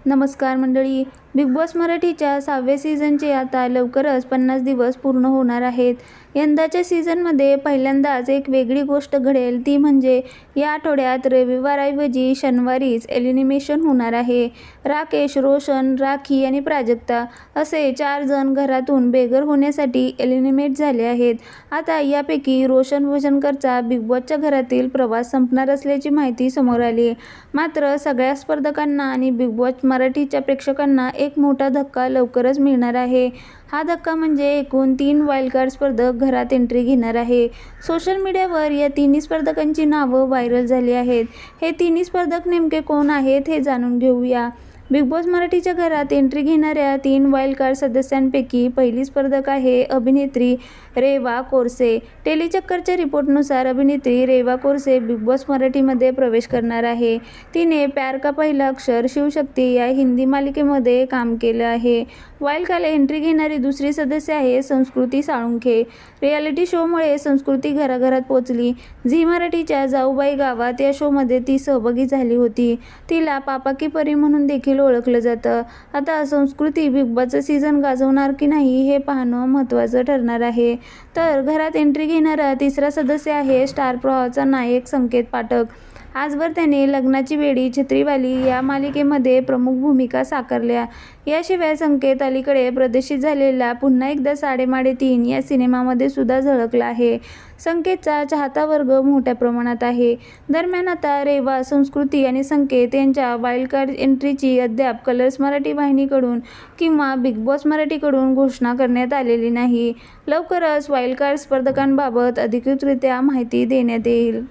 नमस्कार मंडळी. Big boss मराठीच्या 6व्या सीझनचे आता लवकरच 50 दिवस पूर्ण होणार आहेत. यंदाच्या सीझनमध्ये पहिल्यांदाच एक वेगळी गोष्ट घडेल, ती म्हणजे या आठवड्यात रविवारऐवजी शनिवारीच एलिमिनेशन होणार आहे. राकेश, रोशन, राखी आणि प्राजक्ता असे 4 जण घरातून बेघर होण्यासाठी एलिमिनेट झाले आहेत. आता यापैकी रोशन भोजनकरचा बिग बॉसच्या घरातील प्रवास संपणार असल्याची माहिती समोर आली. मात्र सगळ्या स्पर्धकांना आणि बिग बॉस मराठीच्या प्रेक्षकांना एक मोठा धक्का लवकरच मिळणार आहे. हा धक्का म्हणजे एकूण 3 वाईल्ड कार्ड स्पर्धक घरात एंट्री घेणार आहे. सोशल मीडियावर या तिन्ही स्पर्धकांची नावं व्हायरल झाली आहेत. हे तिन्ही स्पर्धक नेमके कोण आहेत हे जाणून घेऊया. बिग बॉस मराठीच्या घरात एंट्री घेणाऱ्या 3 वाईल्ड कार्ड सदस्यांपैकी पहिली स्पर्धक आहे अभिनेत्री रेवा कोरसे. टेलीचक्करच्या रिपोर्टनुसार अभिनेत्री रेवा कोरसे बिग बॉस मराठीमध्ये प्रवेश करणार आहे. तिने प्यार का पहिला अक्षर, शिवशक्ती या हिंदी मालिकेमध्ये काम केलं आहे. वाईल्ड कार्ड एंट्री घेणारी दुसरी सदस्य आहे संस्कृती साळुंखे. रियालिटी शोमुळे संस्कृती घराघरात पोहोचली. झी मराठीच्या जाऊबाई गावात या शोमध्ये ती सहभागी झाली होती. तिला पापा की परी म्हणून देखील ओळखलं जातं. आता संस्कृती बिग बॉसचं सीझन गाजवणार की नाही हे पाहणं महत्त्वाचं ठरणार आहे. तर घरात एंट्री घेणारा तिसरा सदस्य आहे स्टार प्रवाहाचा नायक संकेत पाठक. आजवर त्याने लग्नाची बेडी, छत्रीवाली या मालिकेमध्ये प्रमुख भूमिका साकारल्या. याशिवाय संकेत अलीकडे प्रदर्शित झालेला पुन्हा एकदा साडेमाडे 3 या सिनेमामध्ये सुद्धा झळकला आहे. संकेतचा चाहता वर्ग मोठ्या प्रमाणात आहे. दरम्यान आता रेवा, संस्कृती आणि संकेत यांच्या वाईल्ड कार्ड एंट्रीची अद्याप कलर्स मराठी वाहिनीकडून किंवा बिग बॉस मराठीकडून घोषणा करण्यात आलेली नाही. लवकरच वाईल्ड कार्ड स्पर्धकांबाबत अधिकृतरित्या माहिती देण्यात येईल.